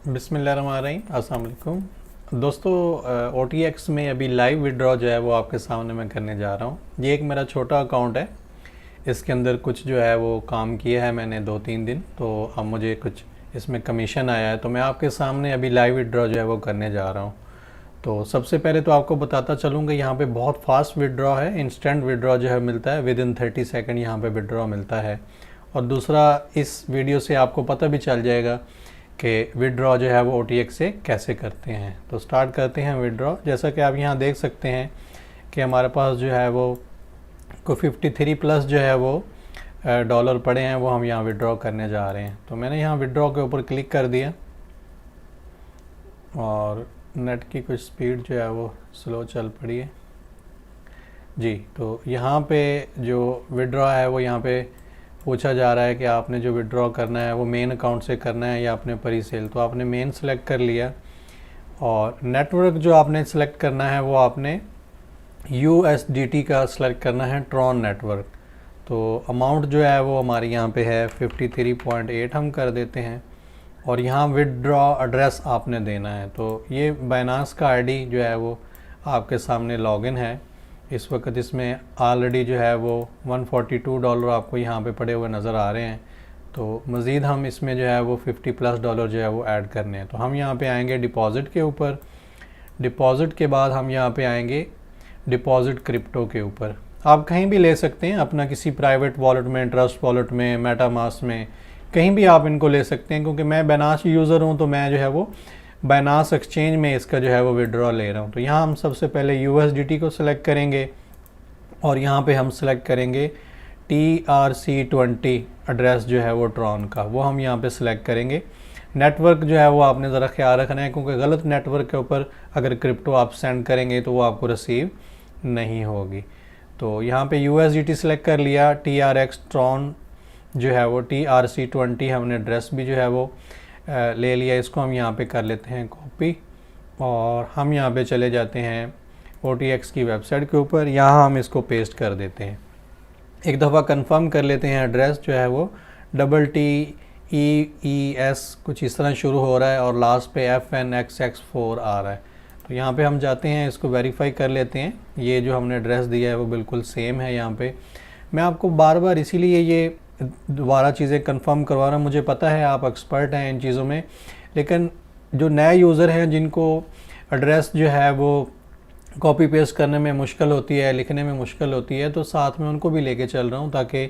बिस्मिल्लाहिर्रहमानिर्रहीम, अस्सलाम वालेकुम दोस्तों। OTX में अभी लाइव विड्रॉ जो है वो आपके सामने मैं करने जा रहा हूँ। ये एक मेरा छोटा अकाउंट है, इसके अंदर कुछ जो है वो काम किया है मैंने 2-3 दिन, तो अब मुझे कुछ इसमें कमीशन आया है, तो मैं आपके सामने अभी लाइव विड्रॉ जो है वो करने जा रहा हूँ। तो सबसे पहले तो आपको बताता चलूँगा, यहाँ पे बहुत फास्ट विड्रॉ है, इंस्टेंट विड्रॉ जो है मिलता है, विद इन 30 सेकेंड यहाँ पे विड्रॉ मिलता है। और दूसरा, इस वीडियो से आपको पता भी चल जाएगा कि विड्रॉ जो है वो OTX से कैसे करते हैं। तो स्टार्ट करते हैं विड्रॉ। जैसा कि आप यहाँ देख सकते हैं कि हमारे पास जो है वो को 53 प्लस जो है वो डॉलर पड़े हैं, वो हम यहाँ विड्रॉ करने जा रहे हैं। तो मैंने यहाँ विड्रॉ के ऊपर क्लिक कर दिया और नेट की कुछ स्पीड जो है वो स्लो चल पड़ी है जी। तो यहाँ पे जो विड्रॉ है वो यहाँ पे पूछा जा रहा है कि आपने जो विड्रॉ करना है वो मेन अकाउंट से करना है या अपने परी सेल। तो आपने मेन सेलेक्ट कर लिया और नेटवर्क जो आपने सेलेक्ट करना है वो आपने USDT का सेलेक्ट करना है, ट्रॉन नेटवर्क। तो अमाउंट जो है वो हमारे यहाँ पे है 53.8 हम कर देते हैं और यहाँ विड्रॉ एड्रेस आपने देना है। तो ये बाइनांस का आईडी जो है वो आपके सामने लॉगिन है। इस वक्त इसमें ऑलरेडी जो है वो $142 आपको यहाँ पे पड़े हुए नज़र आ रहे हैं। तो मज़ीद हम इसमें जो है वो $50+ जो है वो ऐड करने हैं। तो हम यहाँ पे आएंगे डिपॉज़िट के ऊपर। डिपॉज़िट के बाद हम यहाँ पे आएंगे डिपॉज़िट क्रिप्टो के ऊपर। आप कहीं भी ले सकते हैं, अपना किसी प्राइवेट वॉलेट में, ट्रस्ट वॉलेट में, मेटामास्क में, कहीं भी आप इनको ले सकते हैं। क्योंकि मैं बाइनांस यूज़र हूँ तो मैं जो है वो बाइनांस एक्सचेंज में इसका जो है वो विड्रॉ ले रहा हूँ। तो यहाँ हम सबसे पहले USDT को सिलेक्ट करेंगे और यहाँ पे हम सिलेक्ट करेंगे TRC20 एड्रेस जो है वो ट्रॉन का, वो हम यहाँ पे सिलेक्ट करेंगे। नेटवर्क जो है वो आपने ज़रा ख्याल रखना है, क्योंकि गलत नेटवर्क के ऊपर अगर क्रिप्टो आप सेंड करेंगे तो वो आपको रिसीव नहीं होगी। तो यहाँ पे USDT सिलेक्ट कर लिया, TRX ट्रॉन जो है वो TRC20 हमने एड्रेस भी जो है वो ले लिया। इसको हम यहाँ पे कर लेते हैं कॉपी और हम यहाँ पे चले जाते हैं OTX की वेबसाइट के ऊपर। यहाँ हम इसको पेस्ट कर देते हैं। एक दफ़ा कंफर्म कर लेते हैं। एड्रेस जो है वो TTEES कुछ इस तरह शुरू हो रहा है और लास्ट पे FNXX4 आ रहा है। तो यहाँ पे हम जाते हैं, इसको वेरीफाई कर लेते हैं। ये जो हमने एड्रेस दिया है वो बिल्कुल सेम है। यहाँ पे मैं आपको बार बार इसीलिए ये दोबारा चीज़ें कंफर्म करवा रहा हूँ। मुझे पता है आप एक्सपर्ट हैं इन चीज़ों में, लेकिन जो नए यूज़र हैं जिनको एड्रेस जो है वो कॉपी पेस्ट करने में मुश्किल होती है, लिखने में मुश्किल होती है, तो साथ में उनको भी लेके चल रहा हूँ, ताकि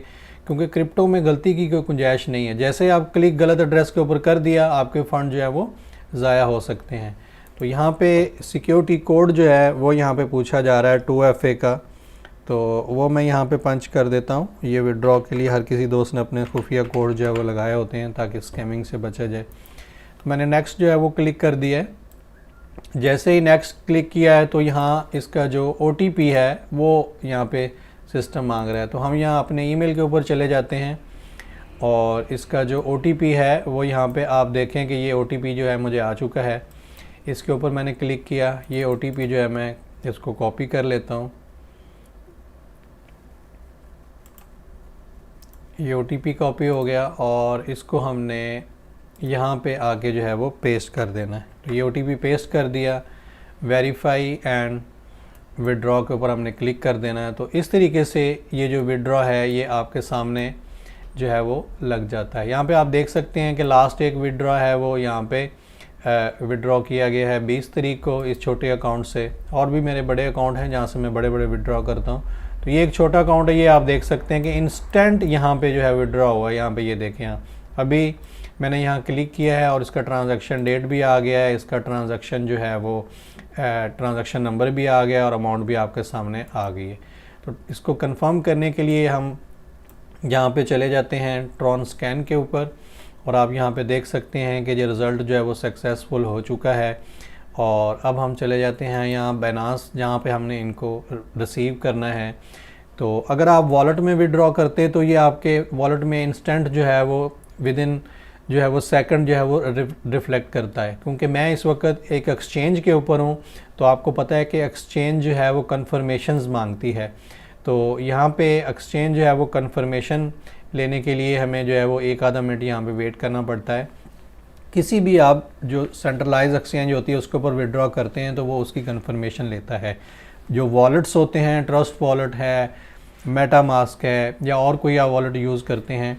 क्योंकि क्रिप्टो में गलती की कोई गुंजाइश नहीं है। जैसे आप क्लिक गलत एड्रेस के ऊपर कर दिया, आपके फ़ंड जो है वो ज़ाया हो सकते हैं। तो यहाँ पे सिक्योरिटी कोड जो है वो यहाँ पे पूछा जा रहा है 2FA का, तो वो मैं यहाँ पे पंच कर देता हूँ। ये विड्रॉ के लिए हर किसी दोस्त ने अपने खुफिया कोड जो है वो लगाए होते हैं ताकि स्कैमिंग से बचा जाए। तो मैंने नेक्स्ट जो है वो क्लिक कर दिया है। जैसे ही नेक्स्ट क्लिक किया है तो यहाँ इसका जो OTP है वो यहाँ पे सिस्टम मांग रहा है। तो हम यहाँ अपने ईमेल के ऊपर चले जाते हैं और इसका जो OTP है वो यहाँ पे आप देखें कि ये OTP जो है मुझे आ चुका है। इसके ऊपर मैंने क्लिक किया, ये OTP जो है मैं इसको कॉपी कर लेता हूँ। ये OTP कॉपी हो गया और इसको हमने यहाँ पे आके जो है वो पेस्ट कर देना है। तो ये OTP पेस्ट कर दिया, वेरीफाई एंड विड्रॉ के ऊपर हमने क्लिक कर देना है। तो इस तरीके से ये जो विड्रॉ है ये आपके सामने जो है वो लग जाता है। यहाँ पे आप देख सकते हैं कि लास्ट एक विड्रॉ है वो यहाँ पे विड्रॉ किया गया है 20 तारीख को इस छोटे अकाउंट से। और भी मेरे बड़े अकाउंट हैं जहाँ से मैं बड़े बड़े विड्रॉ करता हूँ। तो ये एक छोटा अकाउंट है, ये आप देख सकते हैं कि इंस्टेंट यहाँ पे जो है विड्रॉ हुआ है। यहाँ पे ये देखें, यहाँ अभी मैंने यहाँ क्लिक किया है और इसका ट्रांजैक्शन डेट भी आ गया है, इसका ट्रांजैक्शन जो है वो ट्रांजैक्शन नंबर भी आ गया और अमाउंट भी आपके सामने आ गई है। तो इसको कंफर्म करने के लिए हम यहाँ पे चले जाते हैं ट्रॉन स्कैन के ऊपर और आप यहाँ पे देख सकते हैं कि ये रिज़ल्ट जो है वो सक्सेसफुल हो चुका है। और अब हम चले जाते हैं यहाँ बाइनांस, जहाँ पे हमने इनको रिसीव करना है। तो अगर आप वॉलेट में विड्रॉ करते तो ये आपके वॉलेट में इंस्टेंट जो है वो विद इन जो है वो सेकंड जो है वो रिफ्लेक्ट करता है। क्योंकि मैं इस वक्त एक एक्सचेंज के ऊपर हूँ, तो आपको पता है कि एक्सचेंज जो है वो कन्फर्मेशंस मांगती है। तो यहाँ पे एक्सचेंज जो है वो कन्फर्मेशन लेने के लिए हमें जो है वो 1 आधा मिनट यहाँ पे वेट करना पड़ता है। किसी भी आप जो सेंट्रलाइज एक्सचेंज होती है उसके ऊपर विड्रॉ करते हैं तो वो उसकी कंफर्मेशन लेता है। जो वॉलेट्स होते हैं, ट्रस्ट वॉलेट है, मेटामास्क है, या और कोई आप वॉलेट यूज़ करते हैं,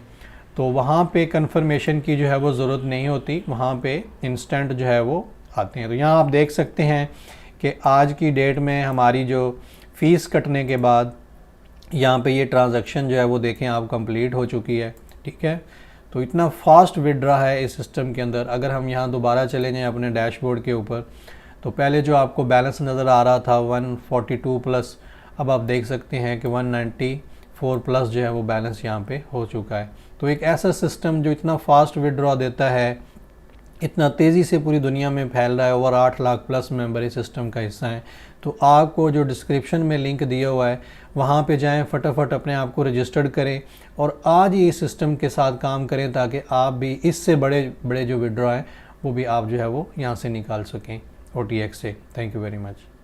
तो वहाँ पे कंफर्मेशन की जो है वो ज़रूरत नहीं होती, वहाँ पे इंस्टेंट जो है वो आते हैं। तो यहाँ आप देख सकते हैं कि आज की डेट में हमारी जो फ़ीस कटने के बाद यहाँ पे ये ट्रांजैक्शन जो है वो देखें आप कंप्लीट हो चुकी है। ठीक है, तो इतना फास्ट विड्रॉ है इस सिस्टम के अंदर। अगर हम यहाँ दोबारा चले जाएँ अपने डैशबोर्ड के ऊपर, तो पहले जो आपको बैलेंस नज़र आ रहा था 142 प्लस, अब आप देख सकते हैं कि 194 प्लस जो है वो बैलेंस यहाँ पे हो चुका है। तो एक ऐसा सिस्टम जो इतना फास्ट विड्रॉ देता है, इतना तेज़ी से पूरी दुनिया में फैल रहा है, ओवर 8 लाख प्लस मेंबर इस सिस्टम का हिस्सा हैं। तो आपको जो डिस्क्रिप्शन में लिंक दिया हुआ है वहाँ पे जाएं, फटाफट अपने आप को रजिस्टर्ड करें और आज ही इस सिस्टम के साथ काम करें ताकि आप भी इससे बड़े बड़े जो विड्रॉ हैं वो भी आप जो है वो यहाँ से निकाल सकें OTX से। Thank you very much.